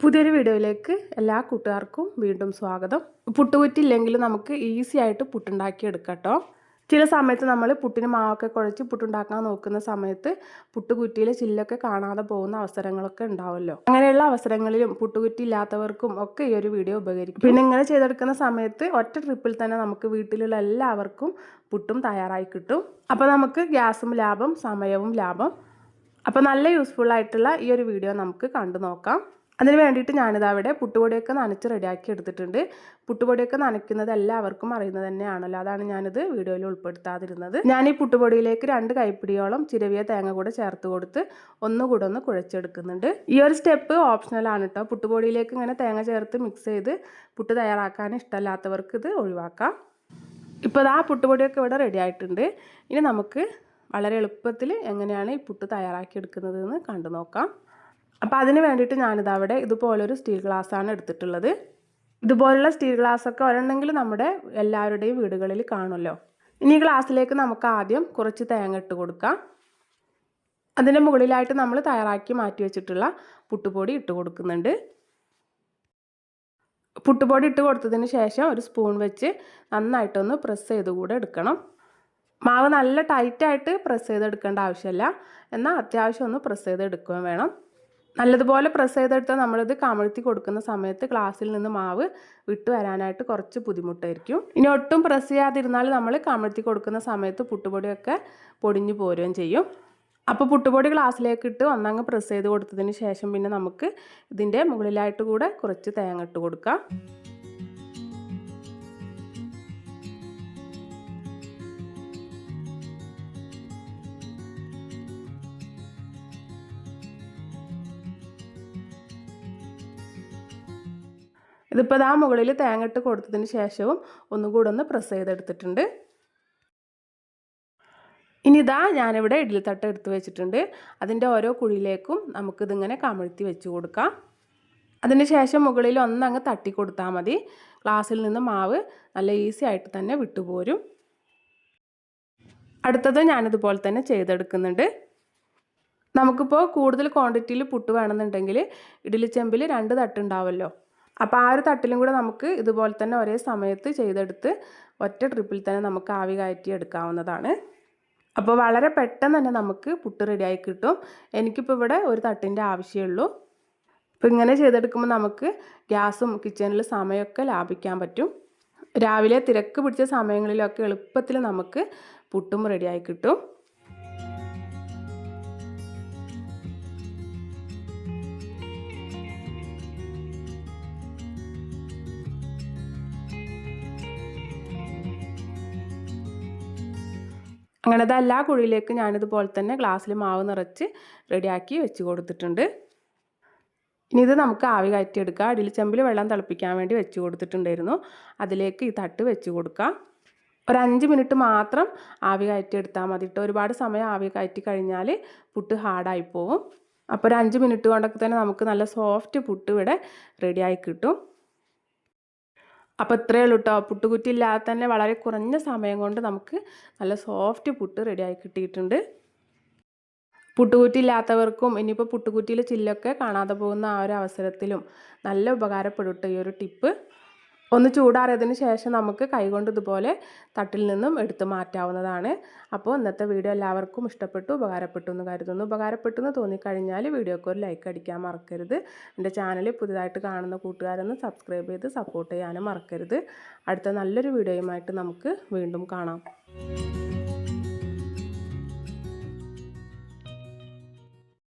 പുതിയൊരു വീഡിയോയിലേക്ക് എല്ലാ കൂട്ടുകാർക്കും വീണ്ടും സ്വാഗതം. പുട്ടുകുറ്റില്ലെങ്കിൽ നമുക്ക് ഈസി ആയിട്ട് പുട്ടുണ്ടാക്കി എടുക്കാം കേട്ടോ. ചില സമയത്ത് നമ്മൾ പുട്ടിന് മാവൊക്കെ കുഴച്ച് പുട്ടുണ്ടാക്കാൻ നോക്കുന്ന സമയത്ത് പുട്ടുകുറ്റിയിൽ ചില്ലൊക്കെ കാണാതെ പോകുന്ന അവസരങ്ങളൊക്കെ ഉണ്ടാവുമല്ലോ. അങ്ങനെയുള്ള അവസരങ്ങളിലും പുട്ടുകുറ്റി ഇല്ലാത്തവർക്കും ഒക്കെ ഈ ഒരു വീഡിയോ ഉപകരിക്കും. പിന്നെ ഇങ്ങനെ ചെയ്തെടുക്കുന്ന സമയത്ത് ഒറ്റ ട്രിപ്പിൽ തന്നെ നമുക്ക് വീട്ടിലുള്ള എല്ലാവർക്കും പുട്ടും തയ്യാറായി കിട്ടും. അപ്പോൾ നമുക്ക് ഗ്യാസും ലാഭം, സമയവും ലാഭം. അപ്പോൾ നല്ല യൂസ്ഫുൾ ആയിട്ടുള്ള ഈ ഒരു വീഡിയോ നമുക്ക് കണ്ടു നോക്കാം. അതിന് വേണ്ടിയിട്ട് ഞാനിത് അവിടെ പുട്ടുപൊടിയൊക്കെ നനച്ച് റെഡിയാക്കി എടുത്തിട്ടുണ്ട്. പുട്ടുപൊടിയൊക്കെ നനയ്ക്കുന്നത് എല്ലാവർക്കും അറിയുന്നത് തന്നെയാണല്ലോ, അതാണ് ഞാനിത് വീഡിയോയിൽ ഉൾപ്പെടുത്താതിരുന്നത്. ഞാൻ ഈ പുട്ടുപൊടിയിലേക്ക് 2 കൈപ്പിടിയോളം ചിരവിയ തേങ്ങ കൂടെ ചേർത്ത് കൊടുത്ത് ഒന്നുകൂടെ ഒന്ന് കുഴച്ചെടുക്കുന്നുണ്ട്. ഈ ഒരു സ്റ്റെപ്പ് ഓപ്ഷണലാണ് കേട്ടോ. പുട്ടുപൊടിയിലേക്ക് ഇങ്ങനെ തേങ്ങ ചേർത്ത് മിക്സ് ചെയ്ത് പുട്ട് തയ്യാറാക്കാൻ ഇഷ്ടമല്ലാത്തവർക്ക് ഇത് ഒഴിവാക്കാം. ഇപ്പോൾ ആ പുട്ടുപൊടിയൊക്കെ ഇവിടെ റെഡി ആയിട്ടുണ്ട്. ഇനി നമുക്ക് വളരെ എളുപ്പത്തിൽ എങ്ങനെയാണ് ഈ പുട്ട് തയ്യാറാക്കി എടുക്കുന്നത് എന്ന് കണ്ടു നോക്കാം. അപ്പോൾ അതിന് വേണ്ടിയിട്ട് ഞാനിതവിടെ ഇതുപോലൊരു സ്റ്റീൽ ഗ്ലാസ്സാണ് എടുത്തിട്ടുള്ളത്. ഇതുപോലുള്ള സ്റ്റീൽ ഗ്ലാസ്സൊക്കെ ഒരെണ്ണെങ്കിലും നമ്മുടെ എല്ലാവരുടെയും വീടുകളിൽ കാണുമല്ലോ. ഇനി ഈ ഗ്ലാസ്സിലേക്ക് നമുക്ക് ആദ്യം കുറച്ച് തേങ്ങ ഇട്ട് കൊടുക്കാം. അതിൻ്റെ മുകളിലായിട്ട് നമ്മൾ തയ്യാറാക്കി മാറ്റി വെച്ചിട്ടുള്ള പുട്ടുപൊടി ഇട്ട് കൊടുക്കുന്നുണ്ട്. പുട്ടുപൊടി ഇട്ട് കൊടുത്തതിന് ശേഷം ഒരു സ്പൂൺ വെച്ച് നന്നായിട്ടൊന്ന് പ്രസ് ചെയ്ത് കൂടെ എടുക്കണം. മാവ് നല്ല ടൈറ്റായിട്ട് പ്രസ് ചെയ്തെടുക്കേണ്ട ആവശ്യമില്ല, എന്നാൽ അത്യാവശ്യം ഒന്ന് പ്രസ് ചെയ്തെടുക്കുകയും വേണം. നല്ലതുപോലെ പ്രസ് ചെയ്തെടുത്താൽ നമ്മളിത് കമഴ്ത്തി കൊടുക്കുന്ന സമയത്ത് ഗ്ലാസ്സിൽ നിന്ന് മാവ് വിട്ടു വരാനായിട്ട് കുറച്ച് ബുദ്ധിമുട്ടായിരിക്കും. ഇനി ഒട്ടും പ്രസ് ചെയ്യാതിരുന്നാൽ നമ്മൾ കമഴ്ത്തി കൊടുക്കുന്ന സമയത്ത് പുട്ടുപൊടിയൊക്കെ പൊടിഞ്ഞു പോരുകയും ചെയ്യും. അപ്പോൾ പുട്ടുപൊടി ഗ്ലാസ്സിലേക്ക് ഇട്ട് ഒന്നങ്ങ് പ്രസ് ചെയ്ത് കൊടുത്തതിന് ശേഷം പിന്നെ നമുക്ക് ഇതിൻ്റെ മുകളിലായിട്ട് കൂടെ കുറച്ച് തേങ്ങ ഇട്ട് കൊടുക്കാം. ഇതിപ്പോൾ ആ മുകളിൽ തേങ്ങ ഇട്ട് കൊടുത്തതിന് ശേഷവും ഒന്നുകൂടെ ഒന്ന് പ്രസ് ചെയ്തെടുത്തിട്ടുണ്ട്. ഇനി ഇതാ ഞാനിവിടെ ഇഡ്ഡലി തട്ട് എടുത്ത് വെച്ചിട്ടുണ്ട്. അതിൻ്റെ ഓരോ കുഴിയിലേക്കും നമുക്കിതിങ്ങനെ കമഴ്ത്തി വെച്ച് കൊടുക്കാം. അതിന് ശേഷം മുകളിൽ ഒന്നങ്ങ് തട്ടി കൊടുത്താൽ മതി. ഗ്ലാസ്സിൽ നിന്ന് മാവ് നല്ല ഈസി ആയിട്ട് തന്നെ വിട്ടുപോരും. അടുത്തത് ഞാനിതുപോലെ തന്നെ ചെയ്തെടുക്കുന്നുണ്ട്. നമുക്കിപ്പോൾ കൂടുതൽ ക്വാണ്ടിറ്റിയിൽ പുട്ട് വേണമെന്നുണ്ടെങ്കിൽ ഇഡ്ഡലി ചെമ്പിൽ 2 തട്ടുണ്ടാവുമല്ലോ. അപ്പോൾ ആ ഒരു തട്ടിലും കൂടെ നമുക്ക് ഇതുപോലെ തന്നെ ഒരേ സമയത്ത് ചെയ്തെടുത്ത് ഒറ്റ ട്രിപ്പിൽ തന്നെ നമുക്ക് ആവി കയറ്റി എടുക്കാവുന്നതാണ്. അപ്പോൾ വളരെ പെട്ടെന്ന് തന്നെ നമുക്ക് പുട്ട് റെഡിയായി കിട്ടും. എനിക്കിപ്പോൾ ഇവിടെ ഒരു തട്ടിൻ്റെ ആവശ്യമുള്ളൂ. അപ്പോൾ ഇങ്ങനെ ചെയ്തെടുക്കുമ്പോൾ നമുക്ക് ഗ്യാസും കിച്ചണിൽ സമയമൊക്കെ ലാഭിക്കാൻ പറ്റും. രാവിലെ തിരക്ക് പിടിച്ച സമയങ്ങളിലൊക്കെ എളുപ്പത്തിൽ നമുക്ക് പുട്ടും റെഡിയായി കിട്ടും. അങ്ങനത്തെ എല്ലാ കുഴിയിലേക്കും ഞാനിതുപോലെ തന്നെ ഗ്ലാസ്സിൽ മാവ് നിറച്ച് റെഡിയാക്കി വെച്ച് കൊടുത്തിട്ടുണ്ട്. ഇനി ഇത് നമുക്ക് ആവി കയറ്റിയെടുക്കാം. ഇഡ്ഡലി ചെമ്പിൽ വെള്ളം തിളപ്പിക്കാൻ വേണ്ടി വെച്ച് കൊടുത്തിട്ടുണ്ടായിരുന്നു. അതിലേക്ക് ഈ തട്ട് വെച്ച് കൊടുക്കാം. ഒരു 5 മിനിറ്റ് മാത്രം ആവി കയറ്റിയെടുത്താൽ മതി കേട്ടോ. ഒരുപാട് സമയം ആവി കയറ്റി കഴിഞ്ഞാൽ പുട്ട് ഹാർഡായി പോവും. അപ്പോൾ ഒരു 5 മിനിറ്റ് കൊണ്ടൊക്കെ തന്നെ നമുക്ക് നല്ല സോഫ്റ്റ് പുട്ട് ഇവിടെ റെഡിയായി കിട്ടും. അപ്പോൾ ഇത്രയേ ഉള്ളൂ കേട്ടോ. പുട്ടുകുറ്റി ഇല്ലാതെ തന്നെ വളരെ കുറഞ്ഞ സമയം കൊണ്ട് നമുക്ക് നല്ല സോഫ്റ്റ് പുട്ട് റെഡിയായി കിട്ടിയിട്ടുണ്ട്. പുട്ടുകുറ്റി ഇല്ലാത്തവർക്കും ഇനിയിപ്പോൾ പുട്ടുകുറ്റിയിൽ ചില്ലൊക്കെ കാണാതെ പോകുന്ന ആ ഒരു അവസരത്തിലും നല്ല ഉപകാരപ്പെടും കേട്ടോ ഈ ഒരു ടിപ്പ്. ഒന്ന് ചൂടാറിയതിന് ശേഷം നമുക്ക് കൈകൊണ്ട് ഇതുപോലെ തട്ടിൽ നിന്നും എടുത്ത് മാറ്റാവുന്നതാണ്. അപ്പോൾ ഇന്നത്തെ വീഡിയോ എല്ലാവർക്കും ഇഷ്ടപ്പെട്ടു, ഉപകാരപ്പെട്ടു എന്ന് കരുതുന്നു. ഉപകാരപ്പെട്ടു എന്ന് തോന്നിക്കഴിഞ്ഞാൽ വീഡിയോക്ക് ഒരു ലൈക്ക് അടിക്കാൻ മറക്കരുത്. എൻ്റെ ചാനൽ പുതിയതായിട്ട് കാണുന്ന കൂട്ടുകാരൊന്ന് സബ്സ്ക്രൈബ് ചെയ്ത് സപ്പോർട്ട് ചെയ്യാനും മറക്കരുത്. അടുത്ത നല്ലൊരു വീഡിയോയുമായിട്ട് നമുക്ക് വീണ്ടും കാണാം.